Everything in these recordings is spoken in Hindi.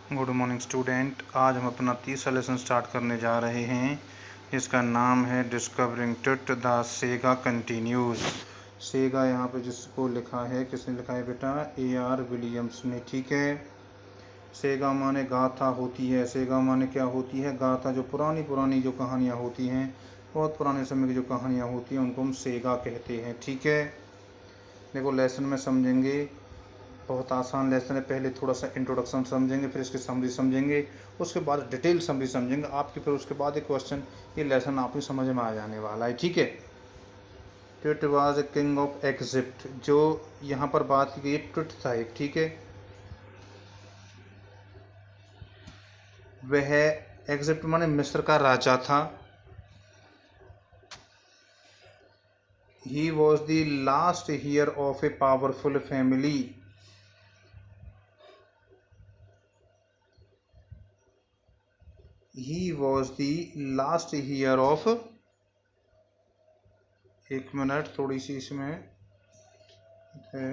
Good morning student. आज हम अपना तीसरा लेसन स्टार्ट करने जा रहे हैं। इसका नाम है डिस्कवरिंग टुट द सेगा कंटिन्यूज। सेगा यहाँ पे जिसको लिखा है, किसने लिखा है बेटा? AR विलियम्स ने। ठीक है। सेगा माने गाथा होती है। सेगा माने क्या होती है? गाथा। जो पुरानी पुरानी जो कहानियाँ होती हैं, बहुत पुराने समय की जो कहानियाँ होती हैं, उनको हम सेगा कहते हैं। ठीक है। देखो लेसन में समझेंगे, बहुत आसान लेसन है। पहले थोड़ा सा इंट्रोडक्शन समझेंगे, फिर इसकी समरी समझेंगे, उसके बाद डिटेल समरी समझेंगे आपकी, फिर उसके बाद एक क्वेश्चन। ये लेसन आपकी समझ में आ जाने वाला है। ठीक है। Tweet was a king of Egypt. जो यहाँ पर बात की गई, ट्विट था एक। ठीक है। वह इजिप्ट माने मिस्र का राजा था। He was the last year of a powerful family. He was the last year of, एक मिनट, थोड़ी सी इसमें है।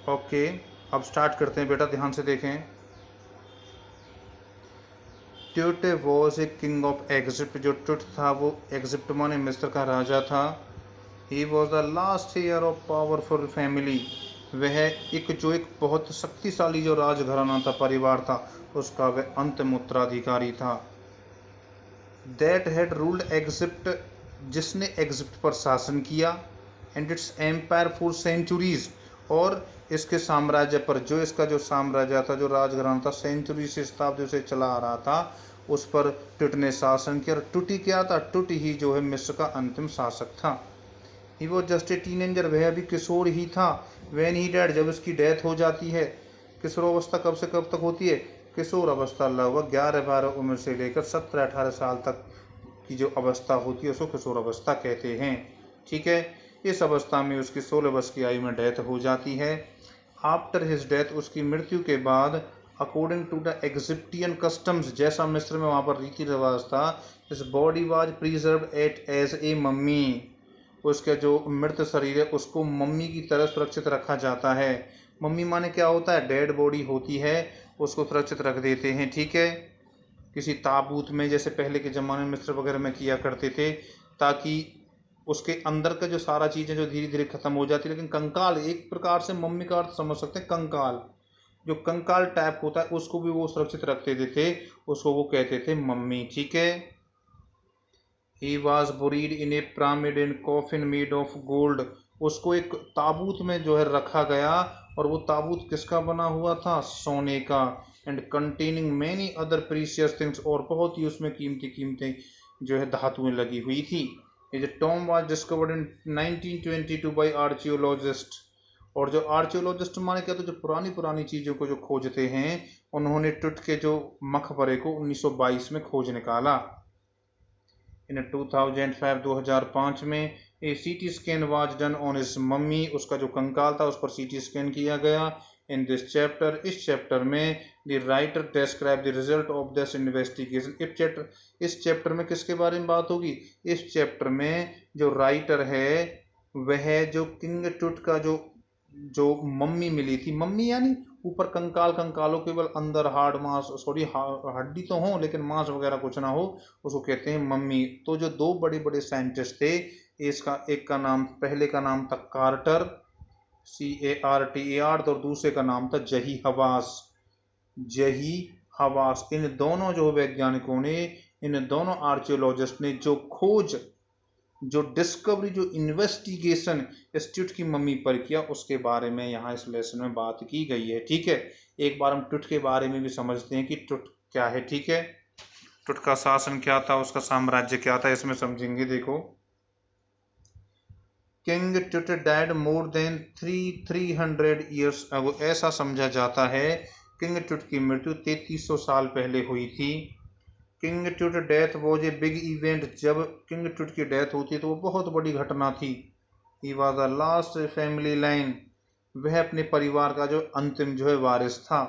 ओके, अब स्टार्ट करते हैं बेटा, ध्यान से देखें। Tweet was a king of Egypt. जो ट्यूट था वो इजिप्ट माने मिस्र का राजा था। He was the last year of powerful family. वह एक बहुत शक्तिशाली जो राजघराना था, परिवार था, उसका वह अंतिम उत्तराधिकारी था। दैट हैड रूल्ड इजिप्ट, जिसने इजिप्ट पर शासन किया। And its empire for centuries, और इसके साम्राज्य पर, जो इसका जो साम्राज्य था, जो राजघराना था, सेंचुरी से, शताब्दियों से चला आ रहा था, उस पर टुट ने शासन किया। और टुट ही क्या था? टुट ही जो है मिस्र का अंतिम शासक था। ही वो जस्ट ए टीनेजर, वह अभी किशोर ही था। व्हेन ही डेड, जब इसकी डेथ हो जाती है। किशोरावस्था कब से कब तक होती है? किशोर अवस्था लगभग 11-12 उम्र से लेकर 17-18 साल तक की जो अवस्था होती है, उसको किशोर अवस्था कहते हैं। ठीक है। इस अवस्था में उसकी 16 वर्ष की आयु में डेथ हो जाती है। आफ्टर हिज डेथ, उसकी मृत्यु के बाद, according to the Egyptian customs, जैसा मिस्र में वहाँ पर रीति रिवाज था, इस body was preserved at as a mummy. उसका जो मृत शरीर है उसको मम्मी की तरह सुरक्षित रखा जाता है। मम्मी माने क्या होता है? डेड बॉडी होती है, उसको सुरक्षित रख देते हैं। ठीक है। किसी ताबूत में, जैसे पहले के ज़माने में मिस्र वगैरह में किया करते थे, ताकि उसके अंदर का जो सारा चीज़ें जो धीरे धीरे खत्म हो जाती है। लेकिन कंकाल, एक प्रकार से मम्मी का अर्थ समझ सकते हैं। कंकाल, जो कंकाल टाइप होता है, उसको भी वो सुरक्षित रखते थे, उसको वो कहते थे मम्मी। ठीक है। He was buried in a pyramid in coffin made of gold. उसको एक ताबूत में जो है रखा गया, और वो ताबूत किसका बना हुआ था? सोने का। And containing many other precious things, और बहुत ही उसमें कीमती कीमती जो है धातुएं लगी हुई थी। ये tomb was discovered in 1922 by archaeologist. और जो आर्चियोलॉजिस्ट माने क्या? तो जो पुरानी पुरानी चीज़ों को जो खोजते हैं, उन्होंने टुट के जो मकबरे को 1922 में खोज निकाला। इन 2005, 2005 में ए CT scan was done on his mummy. उसका जो कंकाल था उस पर CT स्कैन किया गया। इन दिस चैप्टर, इस चैप्टर में, the writer describe the result of this investigation. इस चैप्टर में किसके बारे में बात होगी? इस चैप्टर में जो राइटर है, वह जो किंग टुट का जो जो मम्मी मिली थी, मम्मी यानी ऊपर कंकाल, कंकालों केवल अंदर हार्ड मांस, सॉरी हड्डी तो हो लेकिन मांस वगैरह कुछ ना हो, उसको कहते हैं मम्मी। तो जो दो बड़े बड़े साइंटिस्ट थे, इसका एक का नाम, पहले का नाम था कार्टर, CARTER, और दूसरे का नाम था जही हवास, जही हवास। इन दोनों जो वैज्ञानिकों ने, इन दोनों आर्कियोलॉजिस्ट ने जो खोज, जो डिस्कवरी, जो इन्वेस्टिगेशन ट्विट की मम्मी पर किया, उसके बारे में यहाँ इस लेसन में बात की गई है। ठीक है। एक बार हम ट्विट के बारे में भी समझते हैं कि ट्विट क्या है। ठीक है। ट्विट का शासन क्या था, उसका साम्राज्य क्या था, इसमें समझेंगे। देखो, king tweet died more than 300 years ago. ऐसा समझा जाता है किंग ट्विट की मृत्यु 3300 साल पहले हुई थी। King tweet death was a big event. जब किंग ट्विट की डेथ होती है तो वो बहुत बड़ी घटना थी। He was the last family line. वह अपने परिवार का जो अंतिम जो है वारिस था।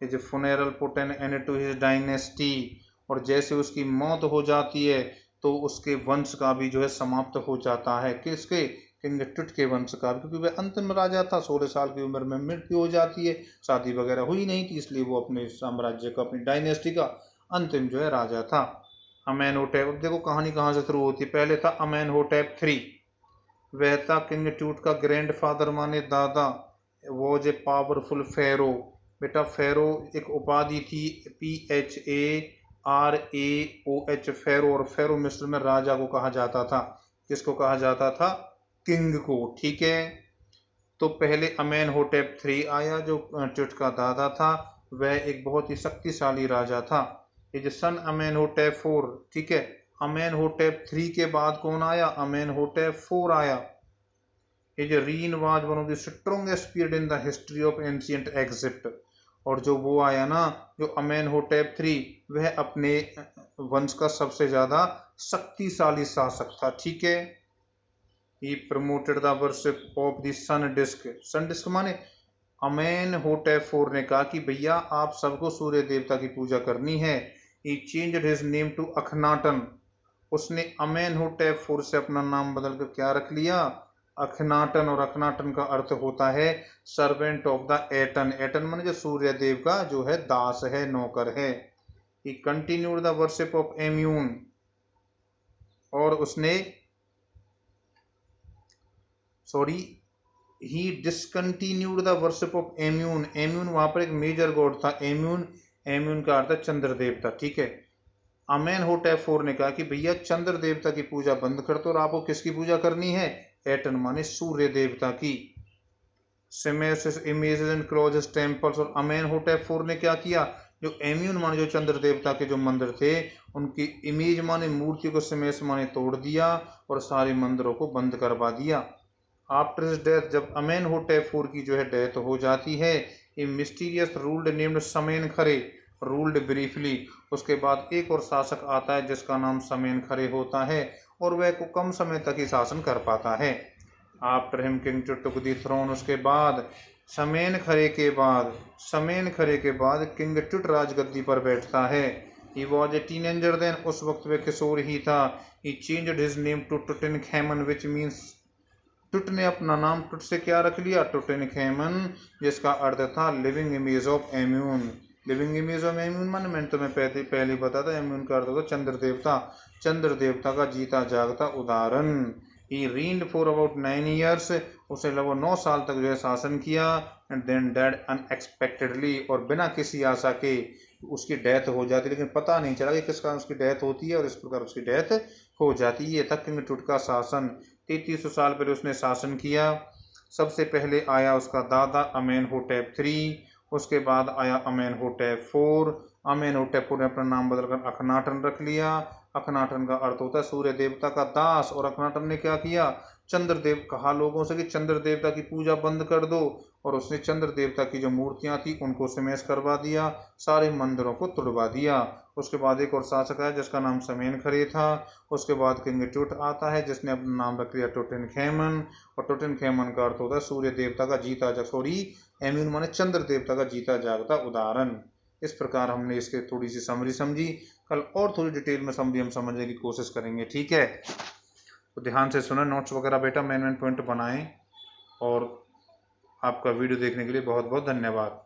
His funeral put an end to his dynasty. और जैसे उसकी मौत हो जाती है तो उसके वंश का भी जो है समाप्त हो जाता है। किसके? किंग टुट के वंश का, क्योंकि वह अंतिम राजा था। 16 साल की उम्र में मृत्यु हो जाती है, शादी वगैरह हुई नहीं थी, इसलिए वो अपने साम्राज्य का, अपनी डायनेस्टी का अंतिम जो है राजा था। अमेनहोटेप, अब देखो कहानी कहाँ से शुरू होती है। पहले था अमेनहोटेप 3, वह था किंग टूट का ग्रैंडफादर माने दादा। वॉज ए पावरफुल फेरो। बेटा फेरो एक उपाधि थी, PHARAOH, फेरो। और फेरो मिस्र में राजा को कहा जाता था। किसको कहा जाता था? किंग को, ठीक है। तो पहले अमेनहोटेप 3 आया, जो टुट का दादा था। वह एक बहुत ही शक्तिशाली राजा था। ये जो सन अमेनहोटेप 4, ठीक है। अमेनहोटेप 3 के बाद कौन आया? अमेनहोटेप 4 आया। ये जो reign was one of the strongest period in the history of ancient Egypt. और जो वो आया ना, जो अमेनहोटेप 3, वह अपने वंश का सबसे ज्यादा शक्तिशाली शासक था, ठीक है। He promoted the worship of the sun disk। Sun disk माने अमेनहोटेप 4 ने कहा कि भैया आप सबको सूर्य देवता की पूजा करनी है। He changed his name to अखनाटन। उसने अमेनहोटेप 4 से अपना नाम बदलकर क्या रख लिया? अखनाटन। और अखनाटन का अर्थ होता है servant of the Eton. Eton माने जो सूर्य देव का जो है दास है, नौकर है। He continued the worship of Amun. और उसने ही discontinued the worship of Amun. Amun वहां पर एक मेजर गॉड था। एम्यून का अर्थ है चंद्र देवता, ठीक है। अमेनहोटेप 4 ने कहा कि भैया चंद्र देवता की पूजा बंद कर दो और आपको किसकी पूजा करनी है? एटन माने सूर्य देवता की। सिमेसिस इमेजेस एंड क्लोजेस टेम्पल्स। और अमेनहोटेप 4 ने क्या किया? जो एम्यून माने जो चंद्र देवता के जो मंदिर थे, उनकी इमेज माने मूर्ति को, सिमेस माने तोड़ दिया और सारे मंदिरों को बंद करवा दिया। आफ्टर हिज डेथ, जब अमेनहोटेप 4 की जो है डेथ हो जाती है, a mysterious ruled named Smenkhkare ruled briefly. उसके बाद एक और शासक आता है जिसका नाम समेनखरे होता है, और वह को कम समय तक ही शासन कर पाता है। आफ्टर हिम किंग टुट टुक द थ्रोन। उसके बाद समेनखरे के बाद किंग टुट राजगद्दी पर बैठता है। He was a teenager then। उस वक्त वह किशोर ही था। He changed his name to टुटनखैमन which means, टुट ने अपना नाम टुट से क्या रख लिया? टुटनखैमन, जिसका अर्थ था living image of immune. Living image of immune माने मैंने तुम्हें पहले बताया था, एम्यून का अर्थ होता चंद्र देवता का जीता जागता उदाहरण। ही रीन्ड फॉर अबाउट 9 years। उसे लगभग 9 साल तक जो है शासन किया। And then dead unexpectedly. और बिना किसी आशा के उसकी डेथ हो जाती, लेकिन पता नहीं चला कि किस कारण उसकी डेथ होती है, और इस प्रकार उसकी डेथ हो जाती है। ये था किंग टुट का शासन। 3300 साल पहले उसने शासन किया। सबसे पहले आया उसका दादा अमेनहोटेप 3, उसके बाद आया अमेनहोटेप 4। अमेनहोटेप 4 ने अपना नाम बदलकर अखनाटन रख लिया। अखनाटन का अर्थ होता है सूर्य देवता का दास। और अखनाटन ने क्या किया? चंद्रदेव कहा लोगों से कि चंद्र देवता की पूजा बंद कर दो, और उसने चंद्र देवता की जो मूर्तियां थी उनको समेस करवा दिया, सारे मंदिरों को तुड़वा दिया। उसके बाद एक और शासक है जिसका नाम समेनखरे था। उसके बाद किंग टुट आता है जिसने अपना नाम रख लिया टुटनखैमन। और टुटनखैमन का अर्थ होता है सूर्य देवता का जीता एम्यून माने चंद्र देवता का जीता जागता उदाहरण। इस प्रकार हमने इसके थोड़ी सी समरी समझी। कल और थोड़ी डिटेल में समझी हम समझने की कोशिश करेंगे, ठीक है। तो ध्यान से सुना, नोट्स वगैरह बेटा मेन पॉइंट बनाएं। और आपका वीडियो देखने के लिए बहुत बहुत धन्यवाद।